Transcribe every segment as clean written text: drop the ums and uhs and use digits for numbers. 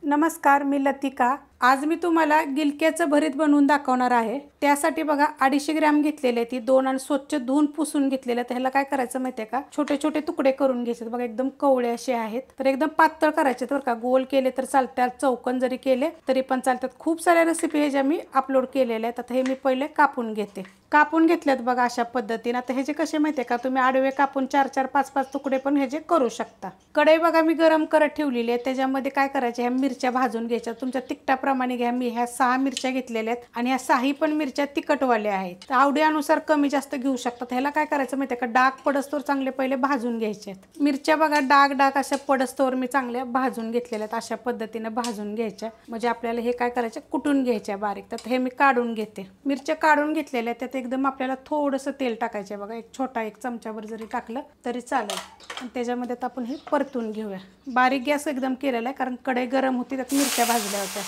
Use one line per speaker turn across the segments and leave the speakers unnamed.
नमस्कार, मी लतिका। आज मी तुम्हाला गिलक्याचं भरीत बनवून दाखवणार आहे। त्यासाठी बघा 250 ग्रॅम घेतलेले, ती 2 आणि स्वच्छ धुवून पुसून घेतलेले। तर ह्याला काय करायचं माहिती आहे का, छोटे छोटे तुकडे करून घ्यायचे। बघा एकदम कवळे असे आहेत, तर एकदम पातळ करायचे बरं का। गोल केले तर चालतात, चौकोन जरी केले तरी पण चालतात। खूप साऱ्या रेसिपी ह्याच्या मी अपलोड केलेल्या आहेत। आता हे मी पहिले कापून घेते। कापून घेतल्यात बघा अशा पद्धतीने। आता ह्याचे कसे माहिती आहे का, तुम्ही आडवे कापून 4-4 5-5 तुकडे पण ह्याचे करू शकता। कढई बघा मी गरम करत ठेवलेली आहे। त्याच्यामध्ये काय करायचे, ह्या मिरच्या भाजून घ्यायच्या। तुमच्या तिखटाप्रमाणे घ्या। मी ह्या 6 मिरच्या घेतलेल्या आहेत आणि ह्या 6 पण मिरच्या तिखटवाल्या आहेत, तर आवडीनुसार कमी जास्त घेऊ शकतात। ह्याला काय करायचं माहिती आहे का, डाग पडस्तोवर चांगले पहिले भाजून घ्यायचे। मिरच्या बघा डाग अशा पडस्तोवर मी चांगल्या भाजून घेतलेल्या आहेत। अशा पद्धतीने भाजून घ्यायच्या, म्हणजे आपल्याला हे काय करायचं, कुटून घ्यायच्या बारीक। तर हे मी काढून घेते। मिरच्या काढून घेतलेल्या त्यात एकदम आपल्याला थोडंसं तेल टाकायचं बघा। एक छोटा 1 चमचाभर जरी टाकलं तरी चालेल। आणि त्याच्यामध्ये आता आपण हे परतून घेऊया। बारीक गॅस एकदम केलेला आहे, कारण कढई गरम होती, त्यात मिरच्या भाजल्या होत्या।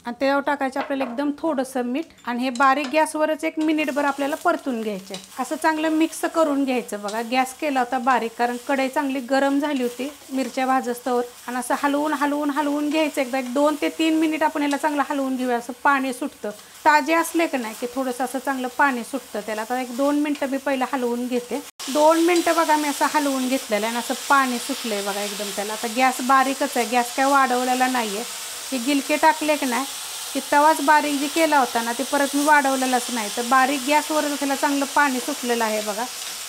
आणि त्यावर टाकायचं आपल्याला एकदम थोडंसं मीठ, आणि हे बारीक गॅसवरच 1 मिनिटभर आपल्याला परतून घ्यायचे। असं चांगलं मिक्स करून घ्यायचं बघा। गॅस केला होता बारीक, कारण कढई चांगली गरम झाली होती मिरच्या भाजस्तवर। आणि असं हलवून घ्यायचं एकदा। 2 ते 3 मिनिट आपण याला चांगलं हलवून घेऊया। असं पाणी सुटतं, ताजे असले की नाही की थोडंसं असं चांगलं पाणी सुटतं त्याला। आता 1-2 मिनटं मी पहिलं हलवून घेते। 2 मिनटं बघा मी असं हलवून घेतलेलं आहे आणि असं पाणी सुटलंय बघा एकदम त्याला। आता गॅस बारीकच आहे, गॅस काय वाढवलेला नाही आहे। हे गिलके टाकले की नाही की तवाच बारीक जी केला होता ना, ते परत मी वाढवलेलाच नाही। तर बारीक गॅसवरच त्याला चांगलं पाणी सुटलेलं आहे बघा।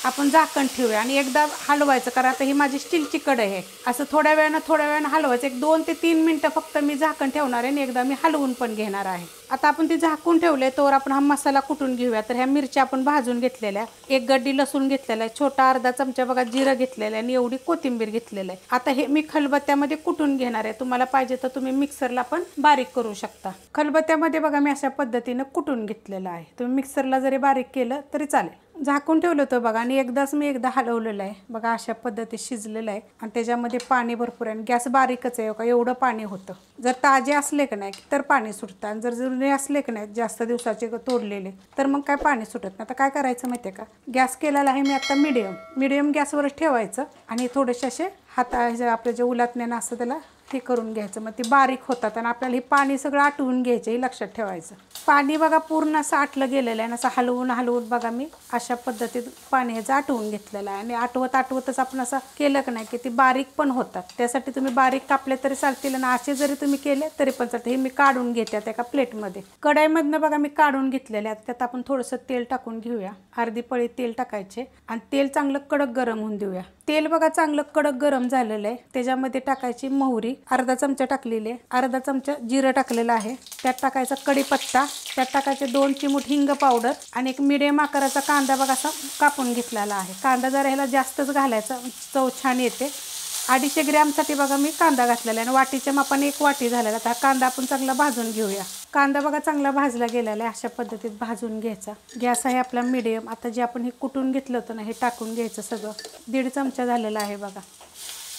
आपण झाकण ठेवूया आणि एकदा हलवायचं, कारण आता ही माझी स्टीलची कढई आहे। असं थोड्या वेळानं हलवायचं। 1-2 ते 3 मिनटं फक्त मी झाकण ठेवणार आहे आणि एकदा मी हलवून पण घेणार आहे। आता आपण ती झाकून ठेवले, तोवर आपण हा मसाला कुटून घेऊया। तर ह्या मिरच्या आपण भाजून घेतलेल्या, 1 गड्डी लसूण घेतलेला आहे, छोटा अर्धा चमचा बघा जिरं घेतलेलं आहे, आणि एवढी कोथिंबीर घेतलेलं आहे। आता हे मी खलबत्त्यामध्ये कुटून घेणार आहे। तुम्हाला पाहिजे तर तुम्ही मिक्सरला पण बारीक करू शकता। खलबत्त्यामध्ये बघा मी अशा पद्धतीने कुटून घेतलेलं आहे। तुम्ही मिक्सरला जरी बारीक केलं तरी चालेल। झाकून ठेवलं होतं बघा, आणि एकदा हलवलेलं आहे बघा। अशा पद्धतीत शिजलेलं आहे, आणि त्याच्यामध्ये पाणी भरपूर आहे। गॅस बारीकच आहे का, एवढं पाणी होतं। जर ताजे असले की नाही तर पाणी सुटतं, आणि जर जुने असले की नाही जास्त दिवसाचे तोडलेले तर मग काय पाणी सुटत नाही। आता काय करायचं माहिती आहे का, गॅस केलेला आहे मी आता मीडियम गॅसवरच ठेवायचं, आणि थोडेसे असे आपलं जे उलटण्यानं असतं त्याला हे करून घ्यायचं। मग ते बारीक होतात, आणि आपल्याला हे पाणी सगळं आटवून घ्यायचं, हे लक्षात ठेवायचं। पाणी बघा पूर्ण असं आटलं गेलेलं आहे, आणि असं हलवून बघा मी अशा पद्धतीत पाणी ह्याचं आटवून घेतलेलं आहे। आणि आटवतच आपण असं केलं की नाही की ते बारीक पण होतात। त्यासाठी तुम्ही बारीक कापले तरी चालतील, आणि असे जरी तुम्ही केले तरी पण चालते। हे मी काढून घेते आता एका प्लेटमध्ये। कढईमधनं बघा मी काढून घेतलेले आहेत। त्यात आपण थोडंसं तेल टाकून घेऊया, अर्धी पळी तेल टाकायचे, आणि तेल चांगलं कडक गरम होऊन देऊया। तेल बघा चांगलं कडक गरम झालेलं आहे। त्याच्यामध्ये टाकायची मोहरी अर्धा चमचा टाकलेली आहे, अर्धा चमचा जिरं टाकलेलं आहे। त्यात टाकायचा कढीपत्ता, त्यात टाकायचे 2 चिमूट हिंग पावडर, आणि 1 मिडियम आकाराचा कांदा बघा असा कापून घेतलेला आहे। कांदा जरा ह्याला जास्तच घालायचा, चव छान येते। 250 ग्रॅमसाठी बघा मी कांदा घातलेला आहे, आणि वाटीच्या मापाने 1 वाटी झालेला। आता कांदा आपण चांगला भाजून घेऊया। कांदा बघा चांगला भाजला गेलेला आहे, अशा पद्धतीत भाजून घ्यायचा। गॅस आहे आपला मीडियम। आता जे आपण हे कुटून घेतलं होतं ना, हे टाकून घ्यायचं सगळं। 1.5 चमचा झालेला आहे बघा।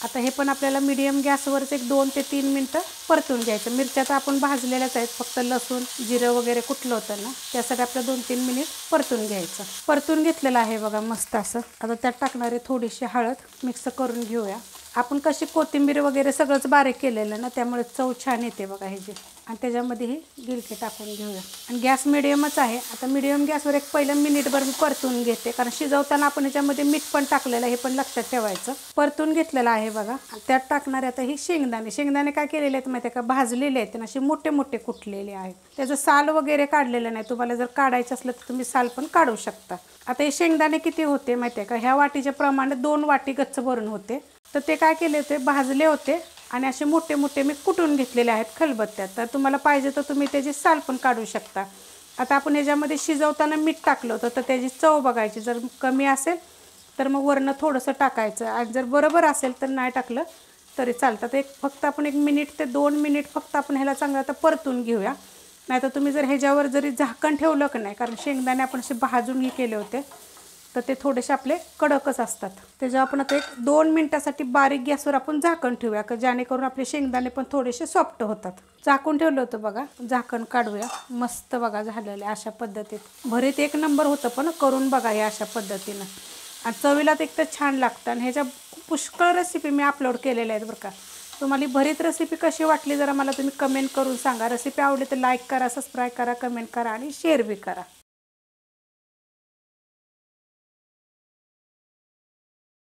आता हे पण आपल्याला मीडियम गॅसवरच 2 ते 3 मिनटं परतून घ्यायचं। मिरच्या तर आपण भाजलेल्याच आहेत, फक्त लसूण जिरं वगैरे कुटलं होतं ना, त्यासाठी आपलं 2-3 मिनिट परतून घ्यायचं। परतून घेतलेलं आहे बघा मस्त असं। आता त्यात टाकणारे थोडीशी हळद मिक्स करून घेऊया। आपण कशी कोथिंबीर वगैरे सगळंच बारीक केलेलं ना, त्यामुळे चव छान येते बघा ह्याची। आणि त्याच्यामध्ये ही गिलके टाकून घेऊया, आणि गॅस मिडियमच आहे। आता मिडियम गॅसवर पहिलं मिनिटभर मी परतून घेते, कारण शिजवताना आपण ह्याच्यामध्ये मीठ पण टाकलेलं आहे, हे पण लक्षात ठेवायचं। परतून घेतलेलं आहे बघा। त्यात टाकणारे आता ही शेंगदाणे काय केलेले आहेत माहिती आहे का, भाजलेले आहेत, असे मोठे कुटलेले आहेत। त्याचं साल वगैरे काढलेलं नाही। तुम्हाला जर काढायचं असलं तर तुम्ही साल पण काढू शकता। आता हे शेंगदाणे किती होते माहिती आहे का, ह्या वाटीच्या प्रमाणे 2 वाटी गच्च भरून होते। तर ते काय केले होते, भाजले होते, आणि असे मोठे मी कुटून घेतलेले आहेत खलबत्त्यात। तर तुम्हाला पाहिजे तर तुम्ही त्याची साल पण काढू शकता। आता आपण ह्याच्यामध्ये शिजवताना मीठ टाकलं होतं, तर त्याची चव बघायची। जर कमी असेल तर मग वरनं थोडंसं टाकायचं, आणि जर बरोबर असेल तर नाही टाकलं तरी चालतं। तर फक्त आपण 1 मिनिट ते 2 मिनिट फक्त आपण ह्याला चांगलं आता परतून घेऊया। नाहीतर तुम्ही जर ह्याच्यावर जरी झाकण ठेवलं की नाही, कारण शेंगदाणे आपण असे भाजून केले होते, तर ते थोडेसे आपले कडकच असतात। त्याच्यावर आपण आता 2 मिनिटासाठी बारीक गॅसवर आपण झाकण ठेवूया, का जेणेकरून आपले शेंगदाणे पण थोडेसे सॉफ्ट होतात। झाकून ठेवलं होतं बघा, झाकण काढूया। मस्त बघा झालेलं आहे अशा पद्धतीत। भरीत 1 नंबर होतं, पण करून बघा हे अशा पद्धतीनं, आणि चवीला तर एक तर छान लागतं। आणि ह्याच्या पुष्कळ रेसिपी मी अपलोड केलेल्या आहेत बरं का. तुम्हाला भरीत रेसिपी कशी वाटली जरा मला तुम्ही कमेंट करून सांगा. रेसिपी आवडली तर लाईक करा, सबस्क्राईब करा, कमेंट करा आणि शेअर बी करा.